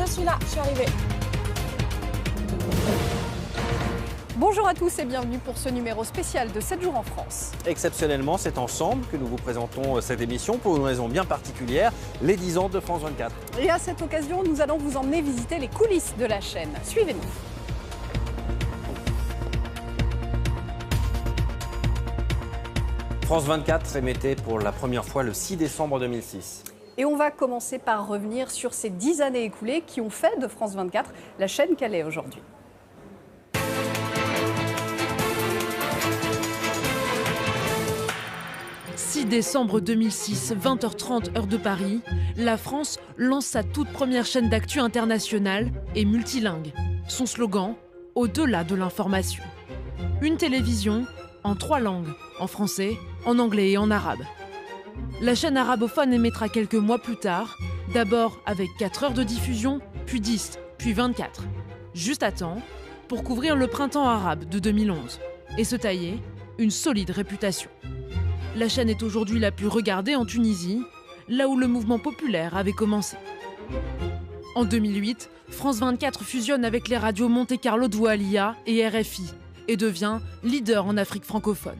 je suis là, je suis arrivée. Bonjour à tous et bienvenue pour ce numéro spécial de 7 jours en France. Exceptionnellement, c'est ensemble que nous vous présentons cette émission pour une raison bien particulière, les 10 ans de France 24. Et à cette occasion, nous allons vous emmener visiter les coulisses de la chaîne. Suivez-nous. France 24 émettait pour la première fois le 6 décembre 2006. Et on va commencer par revenir sur ces 10 années écoulées qui ont fait de France 24 la chaîne qu'elle est aujourd'hui. 6 décembre 2006, 20h30 heure de Paris, la France lance sa toute première chaîne d'actu internationale et multilingue. Son slogan, au-delà de l'information. Une télévision en 3 langues, en français, en anglais et en arabe. La chaîne arabophone émettra quelques mois plus tard, d'abord avec 4 heures de diffusion, puis 10, puis 24. Juste à temps pour couvrir le printemps arabe de 2011 et se tailler une solide réputation. La chaîne est aujourd'hui la plus regardée en Tunisie, là où le mouvement populaire avait commencé. En 2008, France 24 fusionne avec les radios Monte Carlo Doualiya et RFI et devient leader en Afrique francophone.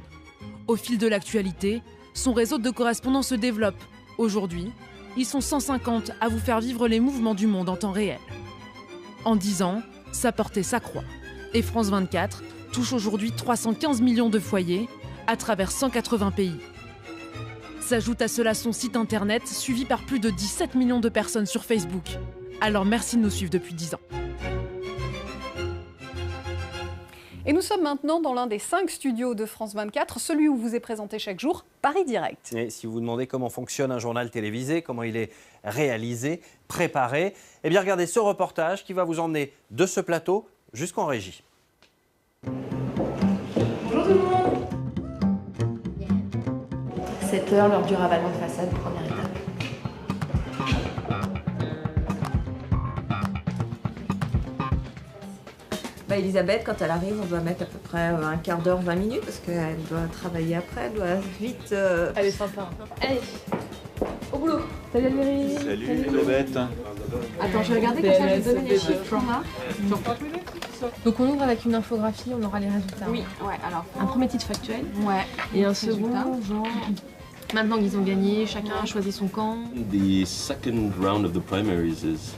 Au fil de l'actualité, son réseau de correspondants se développe. Aujourd'hui, ils sont 150 à vous faire vivre les mouvements du monde en temps réel. En 10 ans, sa portée s'accroît. Et France 24 touche aujourd'hui 315 millions de foyers à travers 180 pays. S'ajoute à cela son site internet, suivi par plus de 17 millions de personnes sur Facebook. Alors merci de nous suivre depuis 10 ans. Et nous sommes maintenant dans l'un des 5 studios de France 24, celui où vous est présenté chaque jour Paris Direct. Et si vous vous demandez comment fonctionne un journal télévisé, comment il est réalisé, préparé, eh bien regardez ce reportage qui va vous emmener de ce plateau jusqu'en régie. Bonjour tout le monde. 7 heures, l'heure du ravalement de façade, première étape. Elisabeth, quand elle arrive, on doit mettre à peu près un quart d'heure, 20 minutes, parce qu'elle doit travailler après, elle doit vite... Elle est sympa. Allez, au boulot. Salut Almérie. Salut Elisabeth. Attends, je vais regarder comme ça, je vais te donner les chiffres. Donc on ouvre avec une infographie, on aura les résultats. Oui, ouais, alors... Un premier titre factuel. Ouais. Et un second, genre... Maintenant qu'ils ont gagné, chacun a choisi son camp. The second round of the primaries is...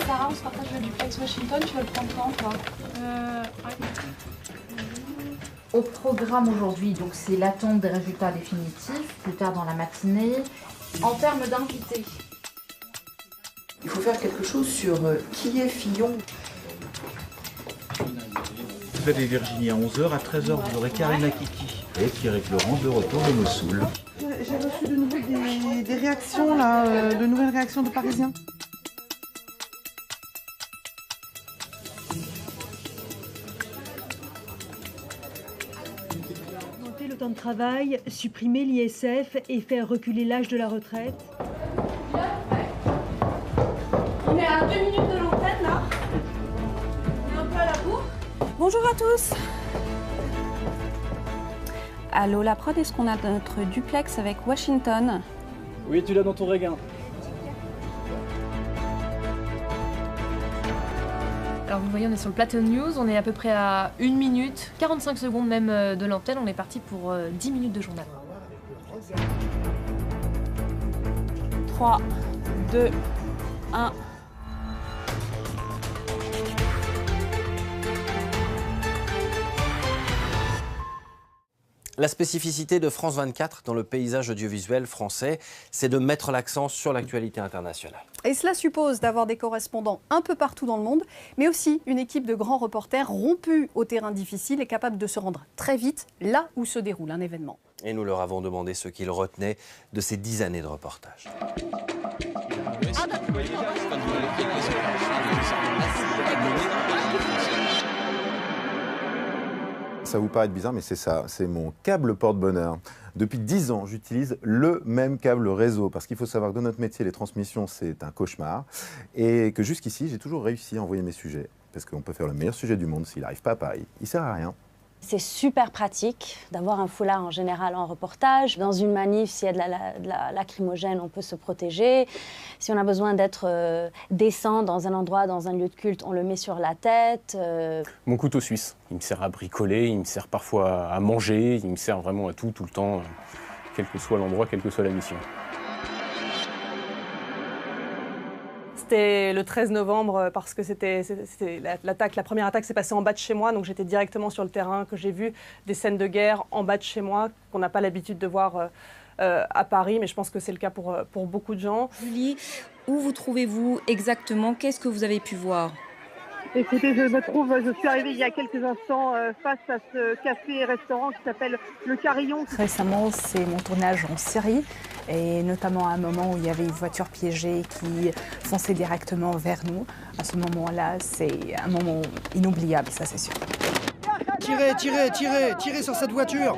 Sarah, on se partage le duplex Washington, tu vas le prendre quand, toi Au programme aujourd'hui, donc c'est l'attente des résultats définitifs, plus tard dans la matinée. En termes d'invités, il faut faire quelque chose sur qui est Fillon. Vous avez Virginie à 11h, à 13h vous aurez Karina Kiki et Pierrick Laurent de retour de Mossoul. J'ai reçu de nouveau des réactions, là, de nouvelles réactions de Parisiens. Augmenter le temps de travail, supprimer l'ISF et faire reculer l'âge de la retraite. On est à 2 minutes de l'antenne là. On est un peu à la bourre. Bonjour à tous. Allô la prod, est-ce qu'on a notre duplex avec Washington? Oui, tu l'as dans ton regain. Alors vous voyez, on est sur le plateau News, on est à peu près à 1 minute, 45 secondes même de l'antenne, on est parti pour 10 minutes de journal. 3, 2, 1... La spécificité de France 24 dans le paysage audiovisuel français, c'est de mettre l'accent sur l'actualité internationale. Et cela suppose d'avoir des correspondants un peu partout dans le monde, mais aussi une équipe de grands reporters rompus au terrain difficile et capables de se rendre très vite là où se déroule un événement. Et nous leur avons demandé ce qu'ils retenaient de ces 10 années de reportage. Ça vous paraît bizarre, mais c'est ça, c'est mon câble porte-bonheur. Depuis 10 ans, j'utilise le même câble réseau, parce qu'il faut savoir que dans notre métier, les transmissions, c'est un cauchemar, et que jusqu'ici, j'ai toujours réussi à envoyer mes sujets, parce qu'on peut faire le meilleur sujet du monde, s'il n'arrive pas à Paris, il ne sert à rien. C'est super pratique d'avoir un foulard en général en reportage. Dans une manif, s'il y a de la lacrymogène, on peut se protéger. Si on a besoin d'être décent dans un endroit, dans un lieu de culte, on le met sur la tête. Mon couteau suisse, il me sert à bricoler, il me sert parfois à manger, il me sert vraiment à tout le temps, quel que soit l'endroit, quelle que soit la mission. C'était le 13 novembre parce que la première attaque s'est passée en bas de chez moi, donc j'étais directement sur le terrain, que j'ai vu des scènes de guerre en bas de chez moi, qu'on n'a pas l'habitude de voir à Paris, mais je pense que c'est le cas pour beaucoup de gens. Julie, où vous trouvez-vous exactement? Qu'est-ce que vous avez pu voir? Écoutez, je suis arrivée il y a quelques instants face à ce café et restaurant qui s'appelle Le Carillon. Récemment, c'est mon tournage en Syrie, et notamment à un moment où il y avait une voiture piégée qui fonçait directement vers nous. À ce moment-là, c'est un moment inoubliable, ça c'est sûr. Tirez sur cette voiture!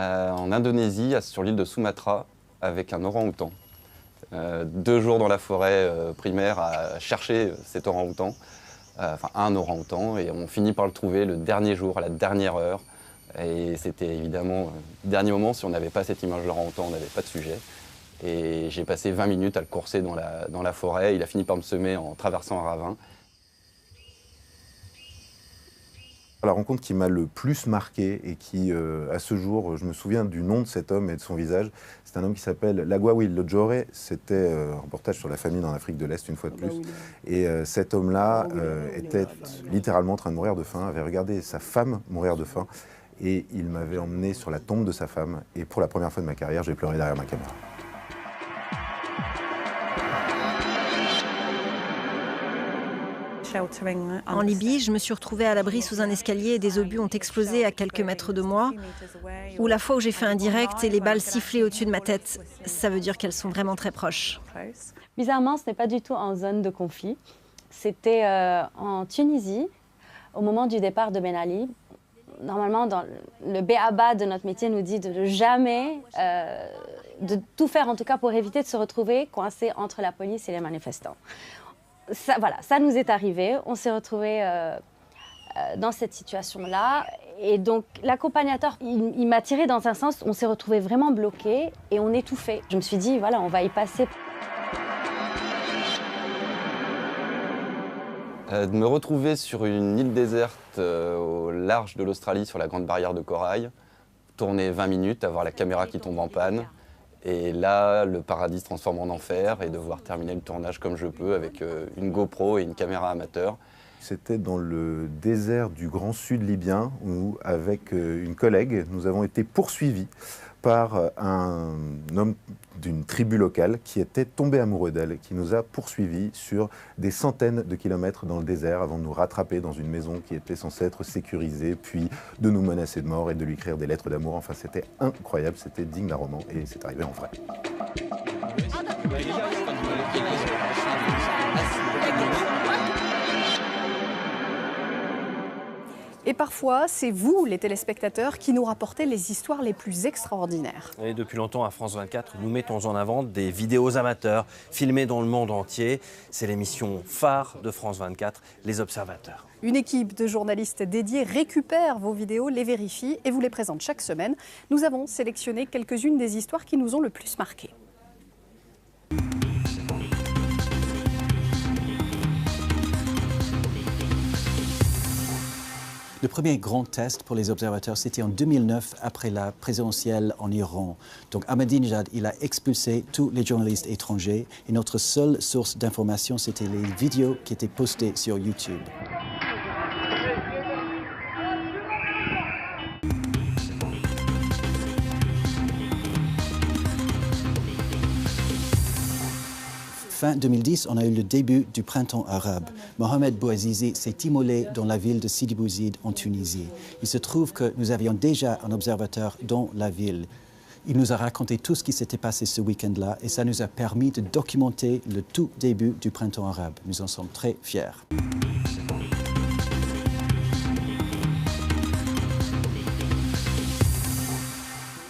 En Indonésie, sur l'île de Sumatra, avec un orang-outan. 2 jours dans la forêt primaire à chercher cet orang-outan, enfin un orang-outan, et on finit par le trouver le dernier jour, à la dernière heure. Et c'était évidemment le dernier moment, si on n'avait pas cette image de l'orang-outan, on n'avait pas de sujet. Et j'ai passé 20 minutes à le courser dans la forêt. Il a fini par me semer en traversant un ravin. La rencontre qui m'a le plus marqué et qui, à ce jour, je me souviens du nom de cet homme et de son visage, c'est un homme qui s'appelle Lagwawi Lojore. C'était un reportage sur la famine en Afrique de l'Est, une fois de plus. Et cet homme-là était littéralement en train de mourir de faim, avait regardé sa femme mourir de faim, et il m'avait emmené sur la tombe de sa femme. Et pour la première fois de ma carrière, j'ai pleuré derrière ma caméra. En Libye, je me suis retrouvée à l'abri sous un escalier et des obus ont explosé à quelques mètres de moi. Ou la fois où j'ai fait un direct et les balles sifflaient au-dessus de ma tête, ça veut dire qu'elles sont vraiment très proches. Bizarrement, ce n'est pas du tout en zone de conflit. C'était en Tunisie, au moment du départ de Ben Ali. Normalement, dans le b.a.-ba de notre métier nous dit de jamais, de tout faire en tout cas pour éviter de se retrouver coincé entre la police et les manifestants. Ça, voilà, ça nous est arrivé, on s'est retrouvés dans cette situation-là. Et donc l'accompagnateur, il m'a tiré dans un sens, on s'est retrouvés vraiment bloqués et on étouffait. Je me suis dit, voilà, on va y passer. De me retrouver sur une île déserte au large de l'Australie, sur la Grande Barrière de Corail, tourner 20 minutes, avoir la caméra qui tombe en panne. Et là, le paradis se transforme en enfer et devoir terminer le tournage comme je peux avec une GoPro et une caméra amateur. C'était dans le désert du Grand Sud libyen où, avec une collègue, nous avons été poursuivis par un homme d'une tribu locale qui était tombé amoureux d'elle, qui nous a poursuivis sur des centaines de kilomètres dans le désert avant de nous rattraper dans une maison qui était censée être sécurisée, puis de nous menacer de mort et de lui écrire des lettres d'amour. Enfin, c'était incroyable, c'était digne d'un roman et c'est arrivé en vrai. Et parfois, c'est vous, les téléspectateurs, qui nous rapportez les histoires les plus extraordinaires. Et depuis longtemps, à France 24, nous mettons en avant des vidéos amateurs filmées dans le monde entier. C'est l'émission phare de France 24, Les Observateurs. Une équipe de journalistes dédiés récupère vos vidéos, les vérifie et vous les présente chaque semaine. Nous avons sélectionné quelques-unes des histoires qui nous ont le plus marqués. Le premier grand test pour les observateurs, c'était en 2009, après la présidentielle en Iran. Donc Ahmadinejad, il a expulsé tous les journalistes étrangers et notre seule source d'information, c'était les vidéos qui étaient postées sur YouTube. Fin 2010, on a eu le début du printemps arabe. Mohamed Bouazizi s'est immolé dans la ville de Sidi Bouzid en Tunisie. Il se trouve que nous avions déjà un observateur dans la ville. Il nous a raconté tout ce qui s'était passé ce week-end-là et ça nous a permis de documenter le tout début du printemps arabe. Nous en sommes très fiers.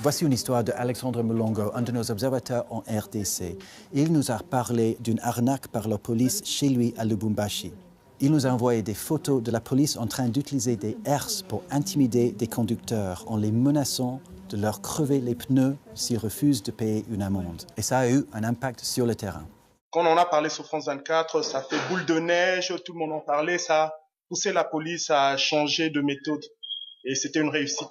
Voici une histoire d'Alexandre Mulongo, un de nos observateurs en RDC. Il nous a parlé d'une arnaque par la police chez lui à Lubumbashi. Il nous a envoyé des photos de la police en train d'utiliser des herses pour intimider des conducteurs en les menaçant de leur crever les pneus s'ils refusent de payer une amende. Et ça a eu un impact sur le terrain. Quand on en a parlé sur France 24, ça fait boule de neige, tout le monde en parlait, ça a poussé la police à changer de méthode. Et c'était une réussite.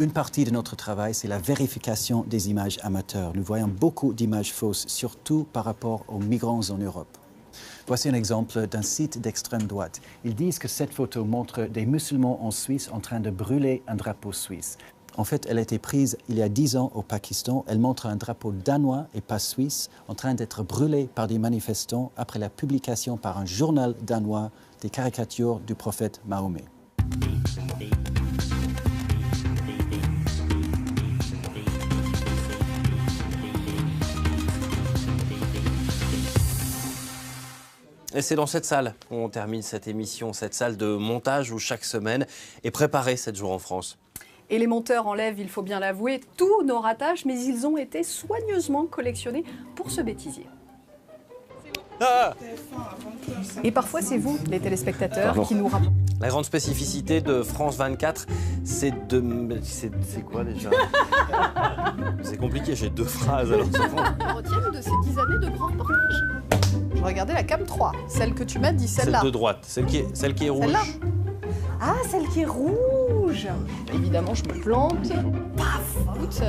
Une partie de notre travail, c'est la vérification des images amateurs. Nous voyons beaucoup d'images fausses, surtout par rapport aux migrants en Europe. Voici un exemple d'un site d'extrême droite. Ils disent que cette photo montre des musulmans en Suisse en train de brûler un drapeau suisse. En fait, elle a été prise il y a 10 ans au Pakistan. Elle montre un drapeau danois et pas suisse en train d'être brûlé par des manifestants après la publication par un journal danois des caricatures du prophète Mahomet. Et c'est dans cette salle qu'on termine cette émission, cette salle de montage où chaque semaine est préparée 7 jours en France. Et les monteurs enlèvent, il faut bien l'avouer, tous nos ratages, mais ils ont été soigneusement collectionnés pour ce bêtisier. Ah! Et parfois, c'est vous, les téléspectateurs, qui nous rapportent. La grande spécificité de France 24, c'est de... C'est quoi déjà? C'est compliqué, j'ai 2 phrases. Alors Retiennent de ces 10 années de grands reportages. Je regardais la cam 3, celle que tu m'as dit, celle-là. Celle de droite, celle qui est rouge. Celle-là. Ah, celle qui est rouge. Évidemment, je me plante. Paf. Écoute,